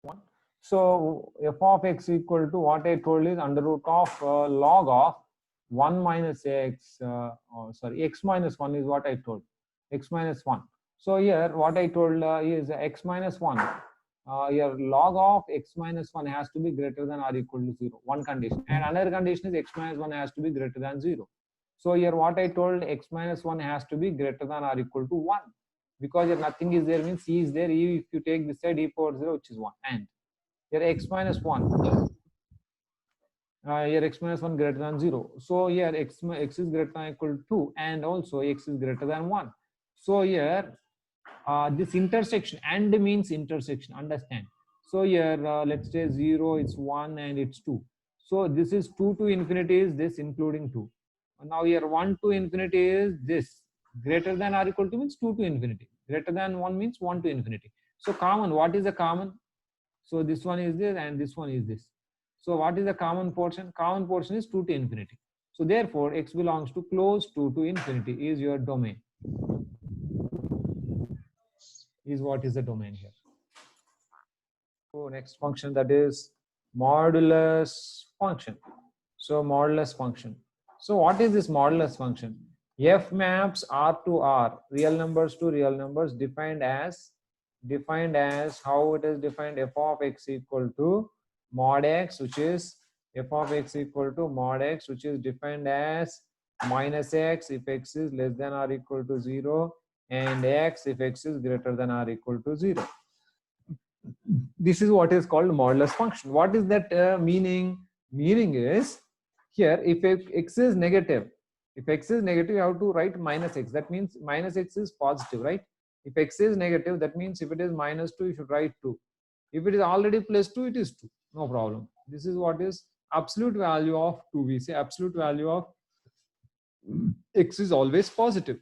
1. So f of x equal to what I told is under root of log of 1 minus x, x minus 1 is what I told, x minus 1. So here what I told is x minus 1. Here log of x minus 1 has to be greater than or equal to 0, one condition. And another condition is x minus 1 has to be greater than 0. So here what I told, x minus 1 has to be greater than or equal to 1. Because here nothing is there means e is there. E, if you take this side, e power 0, which is 1. And here x minus 1. Here x minus 1 greater than 0. So here x is greater than or equal to 2. And also x is greater than 1. So here this intersection, and means intersection, understand. So here let's say 0, it's 1, and it's 2. So this is 2 to infinity is this, including 2. Now here 1 to infinity is this. Greater than or equal to means 2 to infinity. Greater than 1 means 1 to infinity. So common, what is the common? So this one is this and this one is this. So what is the common portion? Common portion is 2 to infinity. So therefore x belongs to close 2 to infinity is your domain. Is what is the domain here. So next function, that is modulus function. So modulus function. So what is this modulus function? F maps R to R, real numbers to real numbers, defined as how it is defined, f of x equal to mod x, which is f of x equal to mod x, which is defined as minus x if x is less than or equal to 0, and x if x is greater than or equal to 0. This is what is called modulus function. What is that meaning? Meaning is, here if x is negative, you have to write minus x. That means minus x is positive, right? If x is negative, that means if it is minus 2, you should write 2. If it is already plus 2, it is 2. No problem. This is what is absolute value of 2. We say absolute value of x is always positive.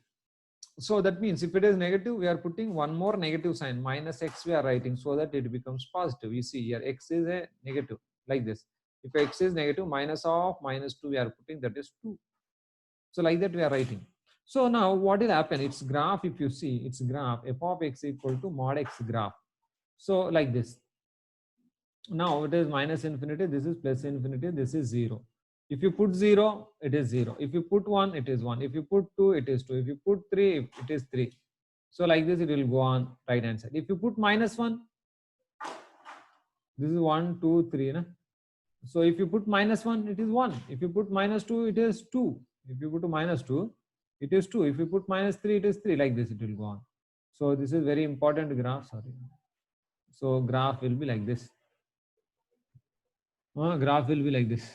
So that means if it is negative, we are putting one more negative sign, minus x we are writing, so that it becomes positive. You see here x is a negative, like this. If x is negative, minus of minus 2 we are putting, that is 2. So like that we are writing. So now what will happen? Its graph, if you see, its graph f of x equal to mod x graph. So like this. Now it is minus infinity, this is plus infinity, this is 0. If you put 0, it is 0. If you put 1, it is 1. If you put 2, it is 2. If you put 3, it is 3. So like this, it will go on right hand side. If you put minus 1, this is 1, 2, 3. Na? So if you put minus 1, it is 1. If you put minus 2, it is 2. If you put minus 2, it is 2. If you put minus 3, it is 3. Like this, it will go on. So this is very important graph. Sorry. So graph will be like this. Graph will be like this.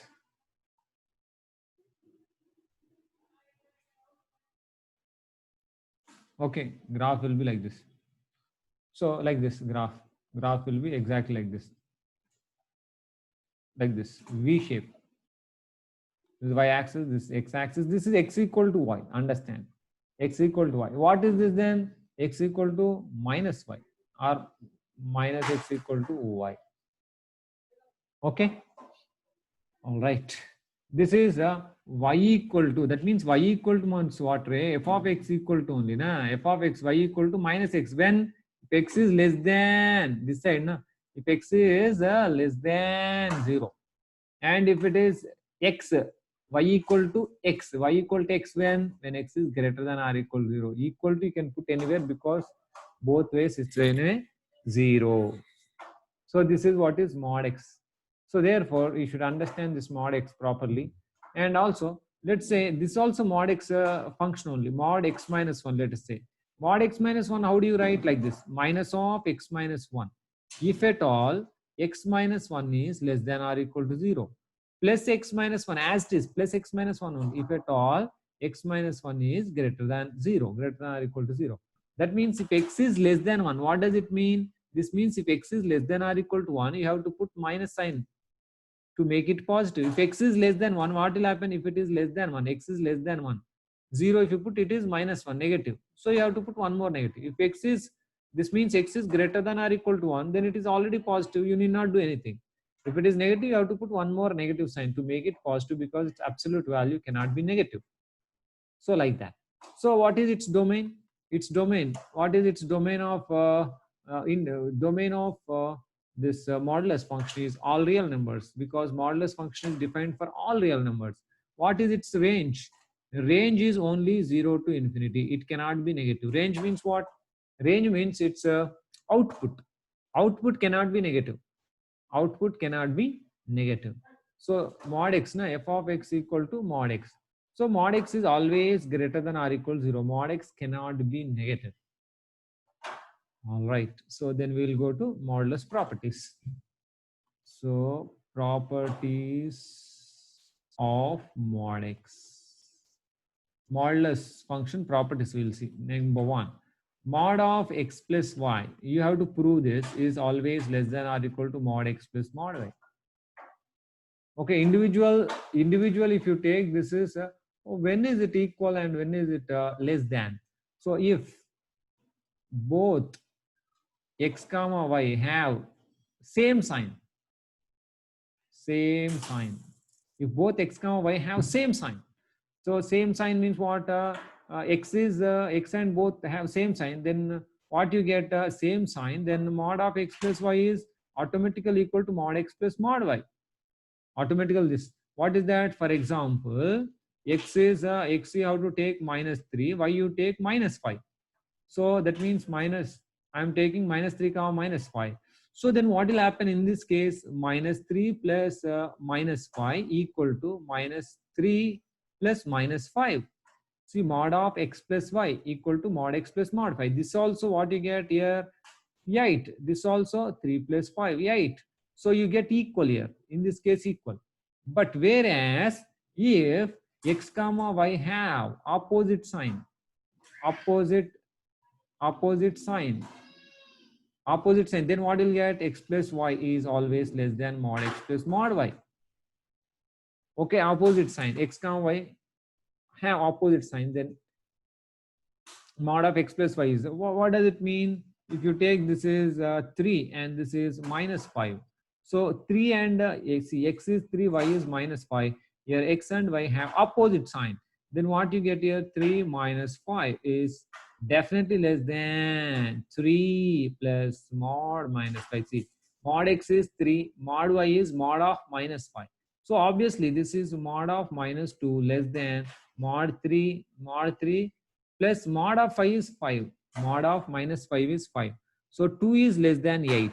Okay, graph will be like this. So like this graph will be exactly like this. Like this, V shape. This is y-axis, this is x-axis. This is x equal to y. Understand? X equal to y. What is this then? X equal to minus y, or minus x equal to y. Okay. All right. This is y equal to. That means y equal to means what? F of x equal to only na. F of x, y equal to minus x. When if x is less than this side na. If x is less than 0, and if it is x, y equal to x, when x is greater than or equal to 0. Equal to you can put anywhere, because both ways it's in a 0. So this is what is mod x. So therefore you should understand this mod x properly. And also let's say this also mod x function only, mod x minus 1. Let us say mod x minus 1, how do you write? Like this, minus of x minus 1, if at all x minus 1 is less than or equal to 0, plus x minus 1, as it is plus x minus 1 only, if at all x minus 1 is greater than 0, greater than or equal to 0. That means if x is less than 1, what does it mean? This means if x is less than or equal to 1, you have to put minus sign to make it positive. If x is less than 1, what will happen? If it is less than 1, x is less than 1, 0, if you put, it is minus 1, negative. So you have to put one more negative. If x is, this means x is greater than or equal to 1, then it is already positive. You need not do anything. If it is negative, you have to put one more negative sign to make it positive, because its absolute value cannot be negative. So like that. So what is its domain? Its domain. What is its domain of domain of this modulus function is all real numbers, because modulus function is defined for all real numbers. What is its range? Range is only 0 to infinity. It cannot be negative. Range means what? Range means it's a output. Output cannot be negative. Output cannot be negative. So mod x, na, f of x equal to mod x. So mod x is always greater than or equal to 0. Mod x cannot be negative. All right. So then we'll go to modulus properties. So properties of mod x. Modulus function properties we'll see. Number one, mod of x plus y. You have to prove this is always less than or equal to mod x plus mod y. Okay, individual, if you take this is, when is it equal and when is it less than? So if both x comma y have same sign, if both x comma y have same sign, so same sign means what? X is x and both have same sign, then what you get? Same sign, then mod of x plus y is automatically equal to mod x plus mod y. Automatically this, what is that? For example, x is x you have to take -3, y you take -5. So that means minus, I am taking -3 comma -5. So then what will happen in this case? -3 plus -5 equal to -3 plus -5. See, mod of x plus y equal to mod x plus mod 5. This also what you get here? 8. This also 3 plus 5, 8. So you get equal here. In this case, equal. But whereas if x comma y have opposite sign, opposite sign, then what will get? X plus y is always less than mod x plus mod y. Okay, opposite sign, x comma y have opposite sign, then mod of x plus y is, what does it mean? If you take this is 3 and this is -5, so 3 and see, x is 3, y is -5. Here x and y have opposite sign, then what you get here? 3 minus 5 is definitely less than 3 plus mod -5. See, mod x is 3, mod y is mod of -5. So obviously this is mod of -2 less than mod 3 plus mod of 5 is 5. Mod of -5 is 5. So 2 is less than 8.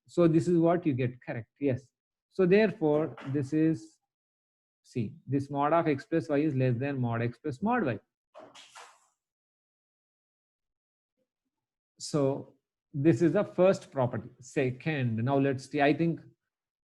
So this is what you get correct. Yes. So therefore, this is, see, this mod of x plus y is less than mod x plus mod y. So this is the first property. Second, now let's see. I think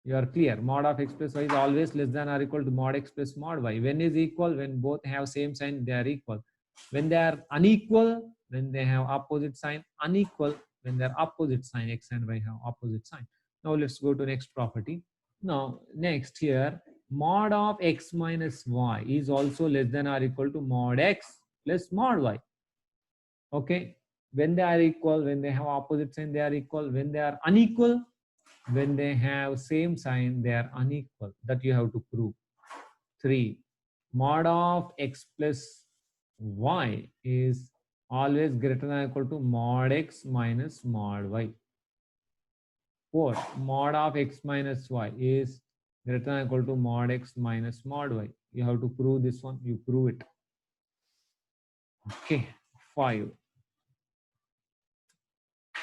you are clear. Mod of x plus y is always less than or equal to mod x plus mod y. When is equal? When both have same sign, they are equal. When they are unequal, when they have opposite sign. Unequal, when they are opposite sign, x and y have opposite sign. Now let's go to next property. Now next here, mod of x minus y is also less than or equal to mod x plus mod y. Okay, when they are equal, when they have opposite sign, they are equal. When they are unequal, when they have same sign, they are unequal. That you have to prove. 3, mod of x plus y is always greater than or equal to mod x minus mod y. 4, mod of x minus y is greater than or equal to mod x minus mod y. You have to prove this one. You prove it. Okay. 5.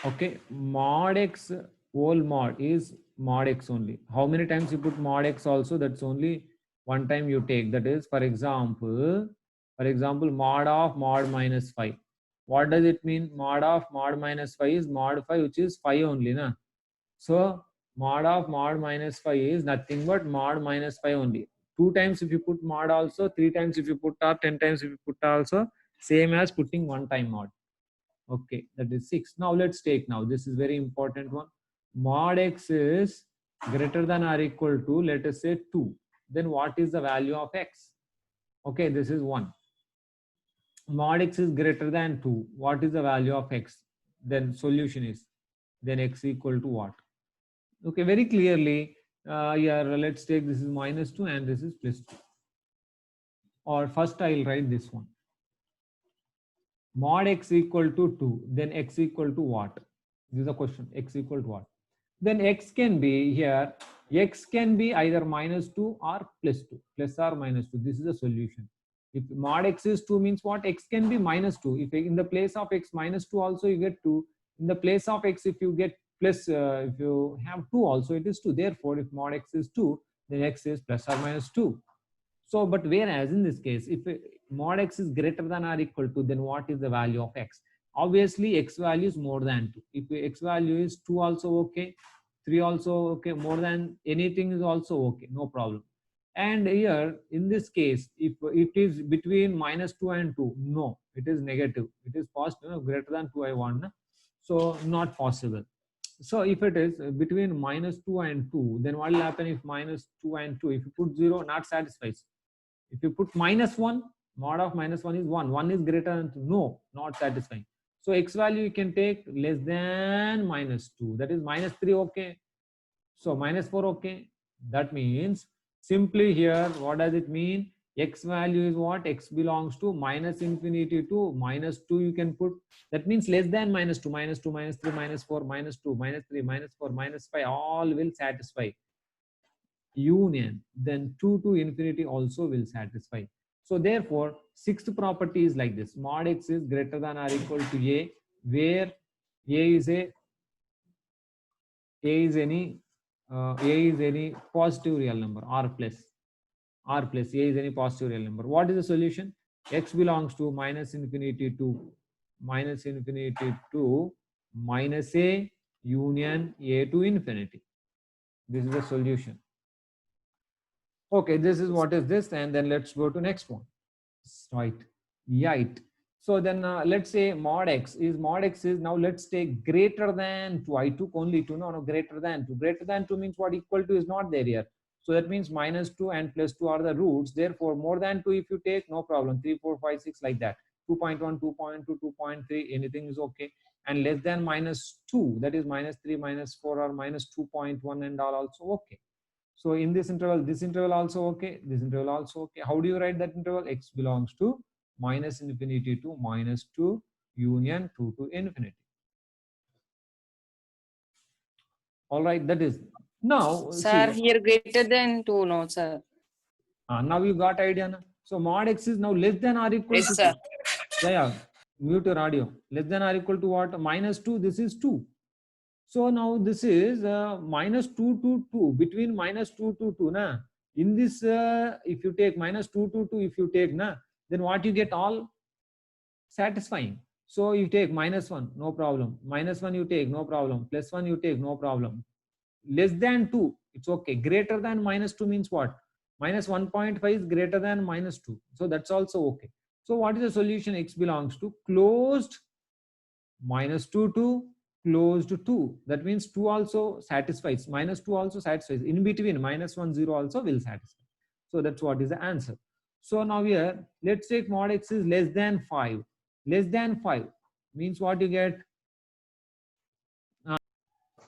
Okay, mod x whole mod is mod x only. How many times you put mod x also? That's only one time you take. That is, for example, mod of mod minus 5. What does it mean? Mod of mod minus 5 is mod 5, which is 5 only, na? So mod of mod minus 5 is nothing but mod minus 5 only. 2 times if you put mod also, 3 times if you put, or 10 times if you put also, same as putting one time mod. Okay, that is 6. Now let's take, now this is very important one. Mod x is greater than or equal to, let us say 2. Then what is the value of x? Okay, this is 1. Mod x is greater than 2. What is the value of x? Then solution is, then x equal to what? Okay, very clearly, here let's take, this is -2 and this is +2. Or first I'll write this one. Mod x equal to 2, then x equal to what? This is a question. X equal to what? then x can be here, x can be either -2 or +2, plus or -2. This is the solution. If mod x is 2 means what? X can be -2. If in the place of x -2 also you get 2, in the place of x if you get plus, if you have 2 also it is 2. Therefore, if mod x is 2, then x is plus or minus 2. So, but whereas in this case, if mod x is greater than or equal to, then what is the value of x? Obviously, x value is more than 2. If x value is 2 also okay, 3 also okay, more than anything is also okay, no problem. And here, in this case, if it is between -2 and 2, no, it is negative. It is positive, no, greater than 2 I want. No? So, not possible. So if it is between -2 and 2, then what will happen if -2 and 2? If you put 0, not satisfies. If you put -1, mod of -1 is 1. 1 is greater than 2. No, not satisfying. So x value you can take less than -2. That is -3, okay. So -4, okay. That means simply here, what does it mean? X value is what? X belongs to -infinity to -2 you can put. That means less than -2, -2, -3, -4, -2, -3, -4, -5, all will satisfy. Union, then 2 to infinity also will satisfy. So therefore, sixth property is like this: mod x is greater than or equal to a, where a is any positive real number, r plus a is any positive real number. What is the solution? X belongs to -infinity to minus a union a to infinity. This is the solution. Okay, this is what is this, and then let's go to next one. Right, right. So then let's say mod x is now, let's take greater than 2. I took only 2. No, greater than 2. Greater than 2 means what? Equal to is not there here. So that means -2 and +2 are the roots. Therefore, more than 2 if you take, no problem. 3, 4, 5, 6 like that. 2.1, 2.2, 2.3, anything is okay. And less than -2, that is -3, -4, or -2.1 and all also okay. So in this interval also okay, this interval also okay. How do you write that interval? X belongs to -infinity to -2 union 2 to infinity. All right, that is now. Sir, See, here greater than 2, no, sir. now you got idea. Na? So mod x is now less than or equal Yes, to sir. 2. Yeah, mute your audio. Less than or equal to what? -2. This is 2. So now this is -2 to 2, between -2 to 2. Na? In this, if you take -2 to 2, if you take, na, then what you get? All satisfying. So you take -1, no problem. -1 you take, no problem. +1 you take, no problem. Less than 2, it's okay. Greater than -2 means what? -1.5 is greater than -2. So that's also okay. So what is the solution? X belongs to closed -2 to closed to 2. That means 2 also satisfies. -2 also satisfies. In between -1, 0 also will satisfy. So that's what is the answer. So now here, let's take mod x is less than 5. Less than 5 means what you get?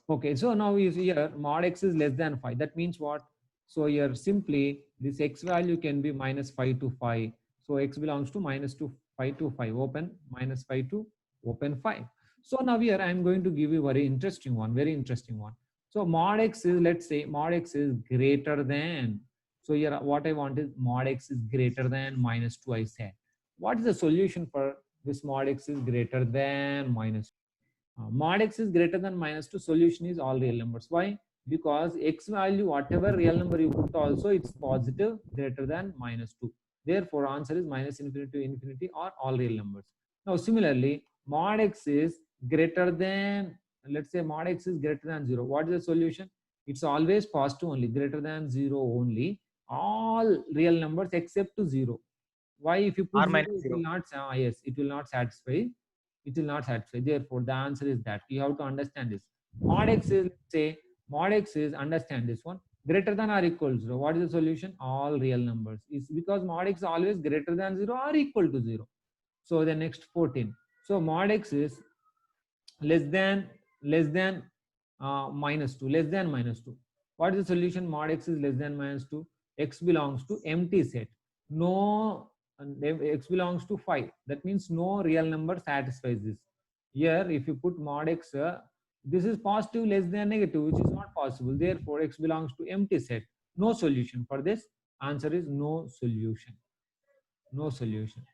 Okay, so now is here mod x is less than 5. That means what? So here simply this x value can be -5 to 5. So x belongs to -5 to 5. Open -5 to open 5. So now here I am going to give you very interesting one. Very interesting one. So mod x is, let's say mod x is greater than. So here what I want is mod x is greater than -2. I said. What is the solution for this mod x is greater than -2? Mod x is greater than -2, solution is all real numbers. Why? Because x value, whatever real number you put also, it's positive greater than -2. Therefore, answer is -infinity to infinity or all real numbers. Now, similarly, mod x is greater than, let's say mod x is greater than 0. What is the solution? It's always positive only, greater than 0 only. All real numbers except to 0. Why? If you put R 0, minus it will 0. not, yes, it will not satisfy. It will not satisfy. Therefore, the answer is that. You have to understand this. Mod x is, say, mod x is, understand this one, greater than or equal to 0. What is the solution? All real numbers. It's because mod x is always greater than 0 or equal to 0. So the next 14. So mod x is less than -2, less than -2. What is the solution? Mod x is less than -2. X belongs to empty set. No, x belongs to 5. That means no real number satisfies this. Here, if you put mod x This is positive less than negative, which is not possible. Therefore, x belongs to empty set. No solution for this. Answer is no solution. No solution.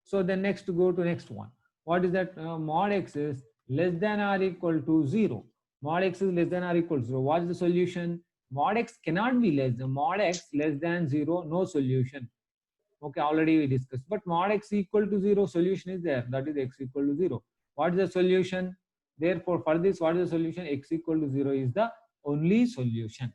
So then next go to next one. What is that? Mod x is less than or equal to 0. Mod x is less than or equal to 0. What is the solution? Mod x cannot be less than mod x less than 0. No solution. Okay, already we discussed. But mod x equal to 0, solution is there. That is x equal to 0. What is the solution? Therefore, for this, what is the solution? X equal to 0 is the only solution.